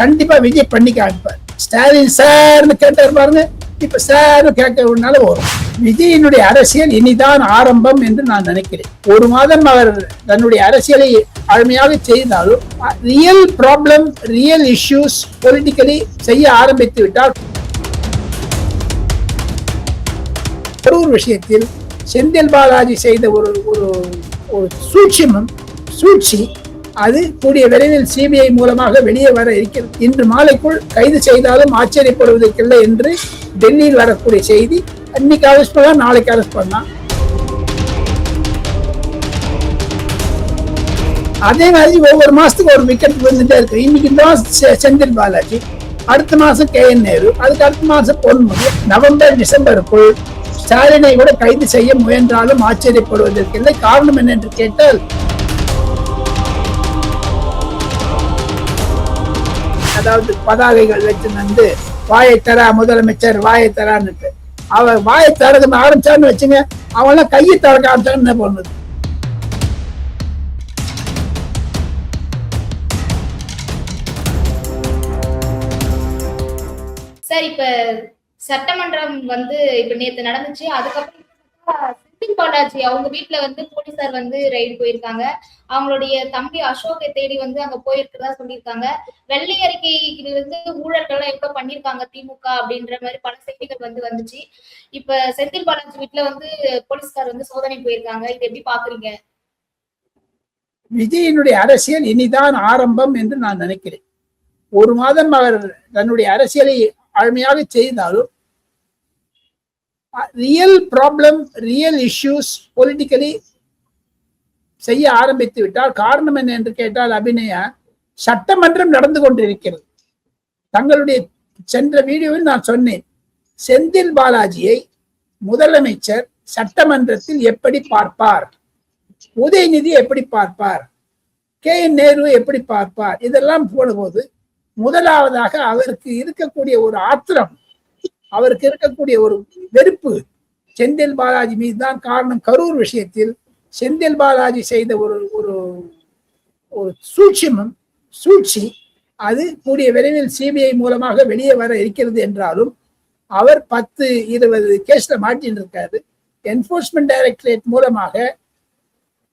கண்டிப்பா விஜய் பண்ணி காமிப்பார். ஸ்டாலின் சார்னு கேட்டார் பாருங்க, இப்ப சார் கேட்கறதுனால வரும். விஜயினுடைய அரசியல் இனிதான் ஆரம்பம் என்று நான் நினைக்கிறேன். ஒரு மாதம் அவர் தன்னுடைய அரசியலை அருமையாக செய்தாலும் real problem, real issues politically செய்ய ஆரம்பித்து விட்டால், ஒரு விஷயத்தில் செந்தில் பாலாஜி செய்த ஒரு சூழ்ச்சி அது கூடிய விரைவில் சிபிஐ மூலமாக வெளியே வர இருக்கிறது. இன்று மாலைக்குள் கைது செய்தாலும் ஆச்சரியப்படுவதற்கில்லை என்று டெல்லியில் வரக்கூடிய செய்தி. இன்னைக்கு அரெஸ்ட் பண்ணலாம், நாளைக்கு அரெஸ்ட் பண்ணலாம். அதே மாதிரி ஒவ்வொரு மாசத்துக்கு ஒரு விக்கெட் வந்துட்டே இருக்கு. இன்னைக்கு தான் செந்தில் பாலாஜி, அடுத்த மாசம் KN நேரு, அதுக்கு அடுத்த மாசம் பொன்முடி. நவம்பர் டிசம்பருக்குள் ஸ்டாலினை கூட கைது செய்ய முயன்றாலும் ஆச்சரியப்படுவதற்கில்லை. காரணம் என்ன என்று கேட்டால், அதாவது பதாகைகள் வச்சு வந்து வாயை தரா முதலமைச்சர் வாயை தரான்னு, அவ வாயை தரது ஆரம்பிச்சான்னு வச்சுங்க, அவெல்லாம் கையை திறக்க ஆரம்பிச்சான்னு என்ன பண்ணுது? சார், இப்ப சட்டமன்றம் வந்து இப்ப நேத்து நடந்துச்சு. அதுக்கப்புறம் செந்தில் பாலாஜி அவங்க வீட்டுல வந்து போலீசார் வந்து ரைடு போயிருக்காங்க. அவங்களுடைய தம்பி அசோக்கை தேடி வந்து அங்க போயிருக்கிறதா சொல்லியிருக்காங்க. வெள்ளை அறிக்கையிலிருந்து ஊழல்கள் எவ்வளவு பண்ணிருக்காங்க திமுக அப்படின்ற மாதிரி பல செய்திகள் வந்து வந்துச்சு. இப்ப செந்தில் பாலாஜி வீட்டுல வந்து போலீஸ்கார் வந்து சோதனை போயிருக்காங்க. இது எப்படி பாக்குறீங்க? விஜயினுடைய அரசியல் இனிதான் ஆரம்பம் என்று நான் நினைக்கிறேன். ஒரு மாதம் அவர் தன்னுடைய அரசியலை அருமையாக செய்தாலும் real problem, real issues politically செய்ய ஆரம்பித்து விட்டால், காரணம் என்ன என்று கேட்டால், அபிநயா, சட்டமன்றம் நடந்து கொண்டிருக்கிறது. தங்களுடைய சென்ற வீடியோவில் நான் சொன்னேன், செந்தில் பாலாஜியை முதலமைச்சர் சட்டமன்றத்தில் எப்படி பார்ப்பார், உதயநிதி எப்படி பார்ப்பார், KN நேரு எப்படி பார்ப்பார், இதெல்லாம் போடும்போது முதலாவதாக அவருக்கு இருக்கக்கூடிய ஒரு ஆத்திரம், அவருக்கு இருக்கக்கூடிய ஒரு வெறுப்பு செந்தில் பாலாஜி மீது தான் காரணம். கரூர் விஷயத்தில் செந்தில் பாலாஜி செய்த ஒரு சூழ்ச்சி அது கூடிய விரைவில் சிபிஐ மூலமாக வெளியே வர இருக்கிறது என்றாலும், அவர் 10-20 கேஸ்ல மாட்டின்னு இருக்காரு. என்ஃபோர்ஸ்மெண்ட் டைரக்டரேட் மூலமாக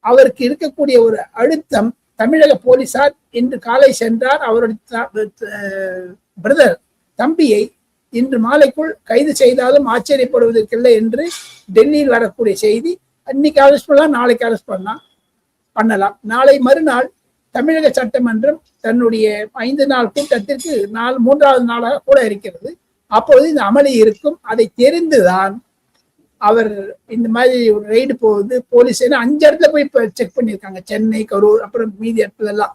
அவருக்கு இருக்கக்கூடிய ஒரு அழுத்தம். தமிழக போலீசார் இன்று காலை சென்றார். அவருடைய பிரதர், தம்பியை இன்று மாலைக்குள் கைது செய்தாலும் ஆச்சரியப்படுவதற்கில்லை என்று டெல்லியில் வரக்கூடிய செய்தி. இன்னைக்கு அரெஸ்ட் பண்ணலாம், நாளைக்கு அரெஸ்ட் பண்ணலாம். நாளை மறுநாள் தமிழக சட்டமன்றம் தன்னுடைய 5 நாள் கூட்டத்திற்கு 3வது நாளாக கூட இருக்கிறது. அப்பொழுது இந்த அமளி இருக்கும். அதை தெரிந்துதான் அவர் இந்த மாதிரி ஒரு ரைடு போகுது. போலீஸ் 5 இடத்துல போய் செக் பண்ணியிருக்காங்க, சென்னை, கரூர், அப்புறம் மீதி இடத்துல எல்லாம்.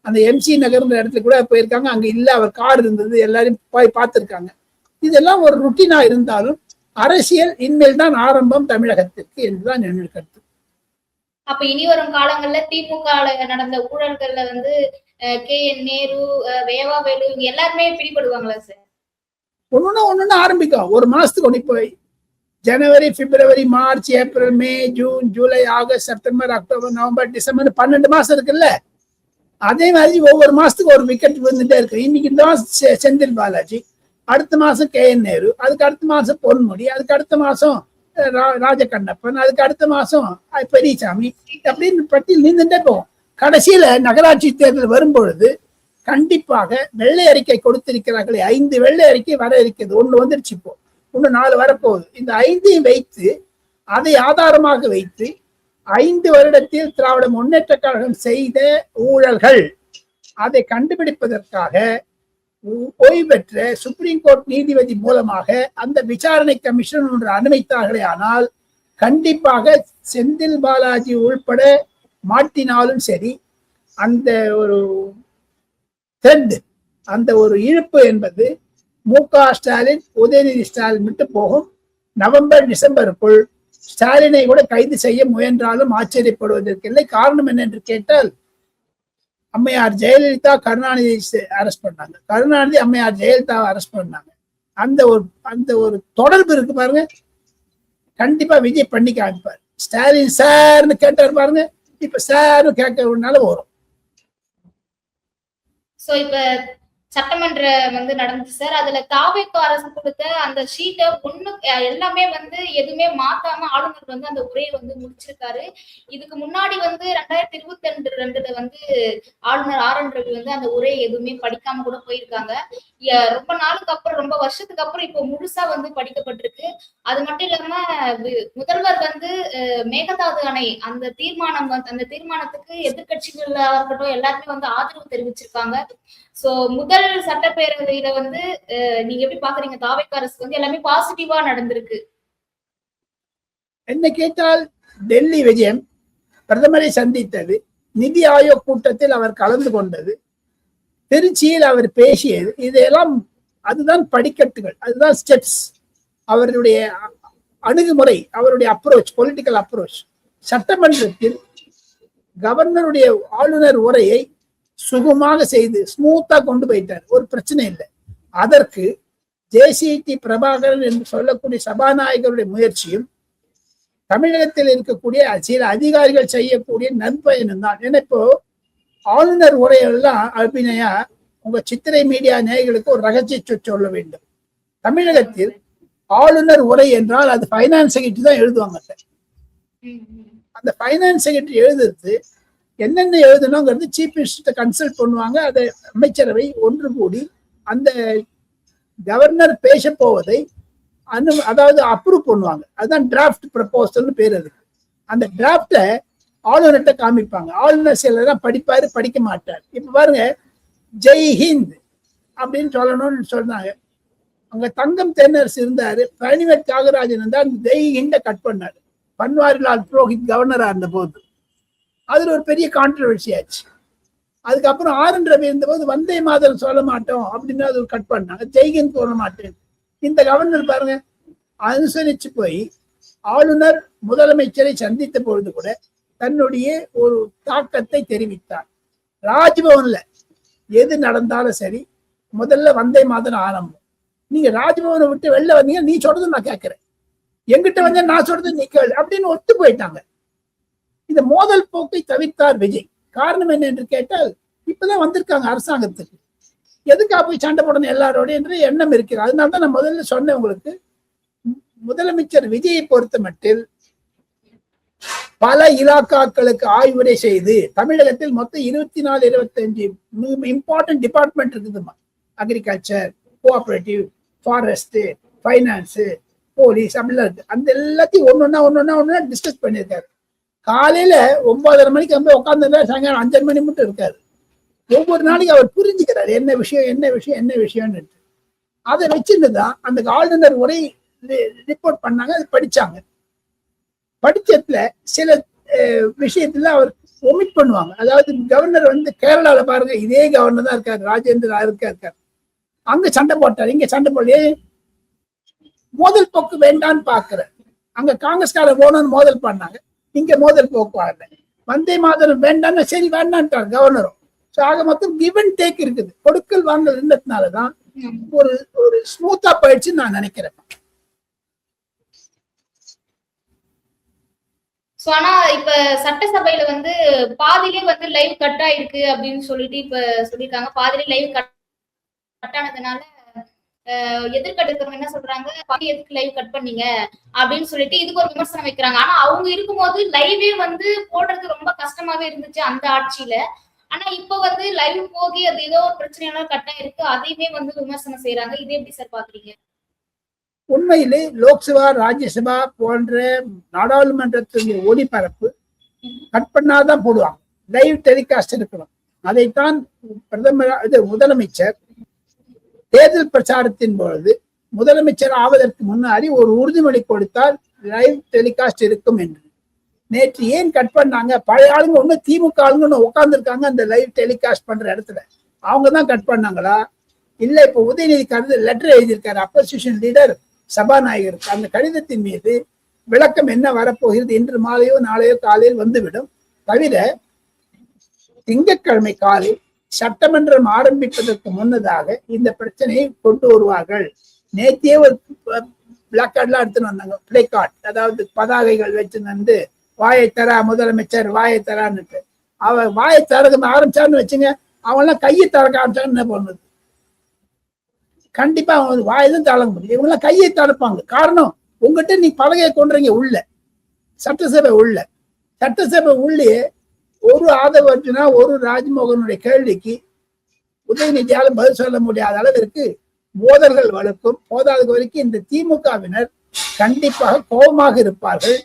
அந்த MC நகர்ன்ற இடத்துல கூட போயிருக்காங்க. அங்க இல்ல, அவர் கார் இருந்தது, எல்லாரையும் போய் பார்த்திருக்காங்க. இதெல்லாம் ஒரு ருட்டீனா இருந்தாலும் அரசியல் இனிமேல் தான் ஆரம்பம் தமிழகத்திற்கு என்றுதான் என்னுடைய கருத்து. அப்ப இனி வரும் காலங்கள்ல திமுக நடந்த ஊழல்கள்ல வந்து KN நேரு, வேவாவேலு இவங்க எல்லாருமே பிடிபடுவாங்களா சார்? ஒன்னொன்னு ஆரம்பிக்கும். ஒரு மாசத்துக்கு ஒண்ணு. இப்போ ஜனவரி, பிப்ரவரி, மார்ச், ஏப்ரல், மே, ஜூன், ஜூலை, ஆகஸ்ட், செப்டம்பர், அக்டோபர், நவம்பர், டிசம்பர் 12 மாசம் இருக்குல்ல. அதே மாதிரி ஒவ்வொரு மாசத்துக்கு ஒரு விக்கெட் வந்துட்டே இருக்கு. இன்னைக்கு தான் செந்தில் பாலாஜி, அடுத்த மாசம் KN நேரு, அதுக்கு அடுத்த மாசம் பொன்முடி, அதுக்கு அடுத்த மாசம் ராஜகண்ணப்பன், அதுக்கு அடுத்த மாசம் பெரியசாமி, அப்படின்னு பட்டியல் நீந்துட்டே போகும். கடைசியில நகராட்சி தேர்தல் வரும்பொழுது கண்டிப்பாக வெள்ளை அறிக்கை கொடுத்திருக்கிறார்களே, 5 வெள்ளை அறிக்கை வர இருக்கிறது. 1 வந்துருச்சு, இப்போ இன்னும் 4 வரப்போகுது. இந்த 5ஐயும் வைத்து, அதை ஆதாரமாக வைத்து 5 வருடத்தில் திராவிட முன்னேற்ற கழகம் செய்த ஊழல்கள் அதை கண்டுபிடிப்பதற்காக ஓய்வு பெற்ற சுப்ரீம் கோர்ட் நீதிபதி மூலமாக அந்த விசாரணை கமிஷன் ஒன்று அனுமதித்தார்களே, ஆனால் கண்டிப்பாக செந்தில் பாலாஜி உள்பட மாட்டினாலும் சரி, அந்த ஒரு த்ரெட், அந்த ஒரு இழுப்பு என்பது MK ஸ்டாலின், உதயநிதி ஸ்டாலின் விட்டு போகும். நவம்பர் டிசம்பருக்குள் ஸ்டாலினை கூட கைது செய்ய முயன்றாலும் ஆச்சரியப்படுவதற்கில்லை. காரணம் என்ன என்று கேட்டால், அம்மையார் ஜெயலலிதா கருணாநிதி அரெஸ்ட் பண்ணாங்க, கருணாநிதி அம்மையார் ஜெயலலிதாவை அரெஸ்ட் பண்ணாங்க. அந்த ஒரு தொடர்பு இருக்கு பாருங்க. கண்டிப்பா விஜய் பண்ணி காமிப்பார். ஸ்டாலின் சார்னு கேட்டார் பாருங்க, இப்ப சார் கேட்கறதுனால வரும். சோ இப்ப சட்டமன்ற வந்து நடந்துச்சு சார். அதுல தாவேக அரசு கொடுத்த அந்த ஷீட்டை ஒண்ணு எல்லாமே வந்து எதுவுமே மாத்தாம ஆளுநர் வந்து அந்த உரையை வந்து முடிச்சிருக்காரு. இதுக்கு முன்னாடி வந்து 2022 வந்து ஆளுநர் RN ரவி வந்து அந்த உரையை எதுவுமே படிக்காம கூட போயிருக்காங்க. ரொம்ப நாளுக்கு அப்புறம், ரொம்ப வருஷத்துக்கு அப்புறம் இப்போ முழுசா வந்து படிக்கப்பட்டிருக்கு. அது மட்டும் இல்லாம முதல்வர் வந்து மேகதாது அணை அந்த தீர்மானம் அந்த தீர்மானத்துக்கு எதிர்கட்சிகளா இருக்கட்டும் எல்லாருமே வந்து ஆதரவு தெரிவிச்சிருக்காங்க. சோ முதல் சட்டப்பேரவையில வந்து நீங்க எப்படி பாக்குறீங்க? தாவேக அரசு வந்து எல்லாமே பாசிட்டிவா நடந்திருக்கு. என்ன கேட்டால் டெல்லி விஜயம், பிரதமரை சந்தித்தது, நிதி ஆயோக் கூட்டத்தில் அவர் கலந்து கொண்டது, திருச்சியில் அவர் பேசியது, இதெல்லாம் அதுதான் படிக்கட்டுகள், அதுதான் ஸ்டெப்ஸ். அவருடைய அணுகுமுறை, அவருடைய அப்ரோச், பொலிட்டிக்கல் அப்ரோச். சட்டமன்றத்தில் கவர்னருடைய ஆளுநர் உரையை சுகமாக செய்து ஸ்மூத்தா கொண்டு போயிட்டார், ஒரு பிரச்சனை இல்லை. அதற்கு ஜேசிடி பிரபாகரன் என்று சொல்லக்கூடிய சபாநாயகருடைய முயற்சியும் தமிழகத்தில் இருக்கக்கூடிய சில அதிகாரிகள் செய்யக்கூடிய நற்பயனும் தான். ஏன்னா இப்போ ஆளுநர் உரையெல்லாம் அபிநயா உங்க சித்திரை மீடியா நேயர்களுக்கு ஒரு ரகசிய சொல்ல வேண்டும். தமிழகத்தில் ஆளுநர் உரை என்றால் அது ஃபைனான்ஸ் செக்ரட்டரி தான் எழுதுவாங்க. அந்த ஃபைனான்ஸ் செக்ரட்டரி எழுதுறது என்னென்ன எழுதணுங்கிறது சீஃப் மினிஸ்டர் கன்சல்ட் பண்ணுவாங்க. அதை அமைச்சரவை ஒன்று கூடி அந்த கவர்னர் பேச போவதை அதாவது அப்ரூவ் பண்ணுவாங்க. அதுதான் டிராஃப்ட் ப்ரப்போசல்னு பேர். அதுக்கு அந்த டிராஃப்டை ஆளுநர்கிட்ட காமிப்பாங்க. ஆளுநர் சிலதான் படிப்பாரு, படிக்க மாட்டார். இப்ப பாருங்க, ஜெய் ஹிந்த் அப்படின்னு சொல்லணும்னு சொன்னாங்க. அங்க தங்கம் தென்னரசு இருந்தாரு, பழனிவேல் தியாகராஜன் இருந்தா அந்த ஜெய் ஹிண்டை கட் பண்ணாரு பன்வாரிலால் புரோஹித் கவர்னரா இருந்த போது. அதுல ஒரு பெரிய கான்ட்ரவர்சி ஆச்சு. அதுக்கப்புறம் RN ரவி இருந்தபோது வந்தே மாதரம் சொல்ல மாட்டோம் அப்படின்னு அது கட் பண்ணாங்க, ஜெய்ஹிந்த் சொல்ல மாட்டேன். இந்த கவர்னர் பாருங்க அனுசரிச்சு போய் ஆளுநர் முதலமைச்சரை சந்தித்த பொழுது கூட தன்னுடைய ஒரு தாக்கத்தை தெரிவித்தார். ராஜ்பவன்ல எது நடந்தாலும் சரி முதல்ல வந்தே மாதரம் ஆரம்பம். நீங்க ராஜ்பவனை விட்டு வெளில வந்தீங்க, நீ சொல்றது நான் கேட்கிறேன், எங்கிட்ட வந்து நான் சொல்றது நீ கேளு அப்படின்னு ஒத்து போயிட்டாங்க. இந்த மோதல் போக்கை தவிர்த்தார் விஜய். காரணம் என்ன என்று கேட்டால், இப்பதான் வந்திருக்காங்க அரசாங்கத்துக்கு, எதுக்காக போய் சண்டை போடணும் எல்லாரோட என்ற எண்ணம் இருக்கிறது. அதனாலதான் நான் முதல்ல சொன்னேன் உங்களுக்கு, முதலமைச்சர் விஜயை பொறுத்த மட்டில் பல இலாக்காக்களுக்கு ஆய்வுரை செய்து தமிழகத்தில் மொத்தம் 24 25 இம்பார்ட்டன்ட் டிபார்ட்மெண்ட் இருக்குதுமா. Agriculture, cooperative, forest, finance, police அப்படிலாம் இருக்கு. அந்த எல்லாத்தையும் ஒன்னொன்னா டிஸ்கஸ் பண்ணியிருக்காரு. காலையில 9:30 மணிக்கு வந்து உட்காந்துருந்தா சாயங்காலம் 5:30 மணி மட்டும் இருக்காரு. ஒவ்வொரு நாளைக்கு அவர் புரிஞ்சுக்கிறார் என்ன விஷயம்னு. அதை வச்சிருந்துதான் அந்த ஆளுநர் உரை ரிப்போர்ட் பண்ணாங்க, அது படிச்சாங்க. படிச்சதுல சில விஷயத்துல அவர் ஒமிட் பண்ணுவாங்க. அதாவது கவர்னர் வந்து கேரளால பாருங்க, இதே கவர்னர் தான் இருக்காரு, ராஜேந்திர இருக்காரு. அங்க சண்டை போட்டார், இங்க சண்டை போடலையே. மோதல் போக்கு வேண்டான்னு பாக்குற. அங்க காங்கிரஸ்காரர் போனோன்னு மோதல் பண்ணாங்க, இங்க மோதல் போக்கு வரல. வந்தே மாதரம் வேண்டான்னு சரி வேண்டான்ட்டார் கவர்னரும். ஆக மொத்தம் கிவ் அண்ட் டேக் இருக்குது, கொடுக்கல் வாங்கல் இருந்ததுனாலதான் ஒரு ஒரு ஸ்மூத்தா போயிடுச்சுன்னு நான் நினைக்கிறேன். ஆனா இப்ப சட்டசபையில வந்து பாதிலே வந்து லைவ் கட் ஆயிருக்கு அப்படின்னு சொல்லிட்டு இப்ப சொல்லிருக்காங்க. பாதிலே லைவ் கட் ஆனதுனால எதிர்கட்சி என்ன சொல்றாங்க, எதுக்கு லைவ் கட் பண்ணீங்க அப்படின்னு சொல்லிட்டு இதுக்கு ஒரு விமர்சனம் வைக்கிறாங்க. ஆனா அவங்க இருக்கும்போது லைவே வந்து போடுறது ரொம்ப கஷ்டமாவே இருந்துச்சு அந்த ஆட்சியில. ஆனா இப்ப வந்து லைவ் போகி அது ஏதோ ஒரு பிரச்சனையால கட் ஆயிருக்கு, அதையுமே வந்து விமர்சனம் செய்யறாங்க. இது எப்படி சார் பாக்குறீங்க? உண்மையிலே லோக்சபா, ராஜ்யசபா போன்ற நாடாளுமன்றத்தினுடைய ஒளிபரப்பு கட் பண்ணாதான் போடுவாங்க, லைவ் டெலிகாஸ்ட் இருக்கணும். அதைத்தான் முதலமைச்சர் தேர்தல் பிரச்சாரத்தின் பொழுது முதலமைச்சர் ஆவதற்கு முன்னாடி ஒரு உறுதிமொழி கொடுத்தால் லைவ் டெலிகாஸ்ட் இருக்கும் என்று. நேற்று ஏன் கட் பண்ணாங்க? பழைய ஆளுங்க ஒண்ணு திமுக ஆளுங்க உட்கார்ந்து இருக்காங்க அந்த லைவ் டெலிகாஸ்ட் பண்ற இடத்துல, அவங்கதான் கட் பண்ணாங்களா? இல்ல இப்ப உதயநிதி லெட்டர் எழுதியிருக்காரு அப்போசிஷன் லீடர் சபாநாயகருக்கு. அந்த கடிதத்தின் மீது விளக்கம் என்ன வரப்போகிறது இன்று மாலையோ நாளையோ காலையில் வந்துவிடும். தவிர திங்கட்கிழமை காலை சட்டமன்றம் ஆரம்பிப்பதற்கு முன்னதாக இந்த பிரச்சனையை கொண்டு வருவார்கள். நேற்றே ஒரு பிளாக் கார்ட்லாம் எடுத்துன்னு வந்தாங்க, பிளே கார்ட், அதாவது பதாகைகள் வச்சு வந்து வாயை தரா முதலமைச்சர் வாயை தரான்னுட்டு. அவன் வாயை தரக்க ஆரம்பிச்சான்னு வச்சுங்க, அவன்லாம் கையை திறக்க ஆரம்பிச்சான்னு என்ன பண்ணுது? கண்டிப்பா அவங்க வாயதான் தாளங்க முடியும். இவங்கெல்லாம் கையை தடுப்பாங்க. காரணம், உங்ககிட்ட நீ பலகையை கொண்டுறீங்க உள்ள, சட்டசபை உள்ள, சட்டசபை உள்ளே ஒரு ஆதவ அர்ஜுனா ஒரு ராஜ்மோகனுடைய கேள்விக்கு உதயநிதியாலும் பதில் சொல்ல முடியாத அளவிற்கு மோதல்கள் வளர்க்கும். போதாத வரைக்கும் இந்த திமுகவினர் கண்டிப்பாக கோபமாக இருப்பார்கள்.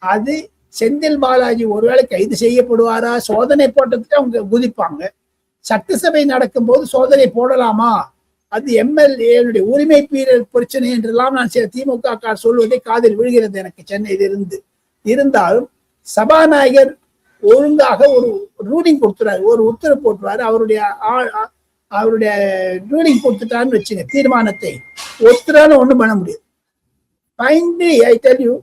அது செந்தில் பாலாஜி ஒருவேளை கைது செய்யப்படுவாரா, சோதனை போட்டதுக்கு அவங்க குதிப்பாங்க. சட்டசபை நடக்கும் போது சோதனை போடலாமா, அது எம்எல்ஏ உரிமை மீறல் பிரச்சனை என்றெல்லாம் நான் சில திமுக சொல்வதை காதில் விழுகிறது எனக்கு சென்னையிலிருந்து. இருந்தாலும் சபாநாயகர் ஒழுங்காக ஒரு ரூலிங் கொடுத்துறாரு, ஒரு உத்தரவு போட்டுறாரு, அவருடைய ரூலிங் கொடுத்துட்டான்னு வச்சுங்க, தீர்மானத்தை ஒத்துறாலும் ஒண்ணும் பண்ண முடியாது. ஃபைனலி ஐ டெல் யூ,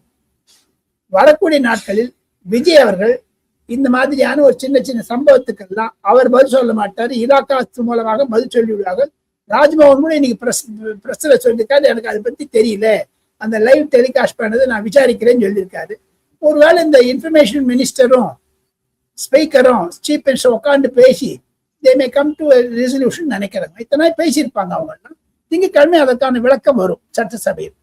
வரக்கூடிய நாட்களில் விஜய் அவர்கள் இந்த மாதிரியான ஒரு சின்ன சின்ன சம்பவத்துக்கெல்லாம் அவர் பதில் சொல்ல மாட்டார். இலாக்கா மூலமாக பதில் சொல்லிவிடுவார்கள். ராஜ்மோகன் கூட இன்னைக்கு பிரஸ்ல சொல்லியிருக்காரு, எனக்கு அதை பத்தி தெரியல, அந்த லைவ் டெலிகாஸ்ட் பண்ணதை நான் விசாரிக்கிறேன்னு சொல்லியிருக்காரு. ஒருவேளை இந்த இன்ஃபர்மேஷன் மினிஸ்டரும் ஸ்பீக்கரும் சீஃப் மினிஸ்டர் உட்காந்து பேசி they may come to a resolution நினைக்கிறாங்க. இத்தனை பேசியிருப்பாங்க அவங்க. திங்கட்கிழமை அதற்கான விளக்கம் வரும் சட்டசபையில்.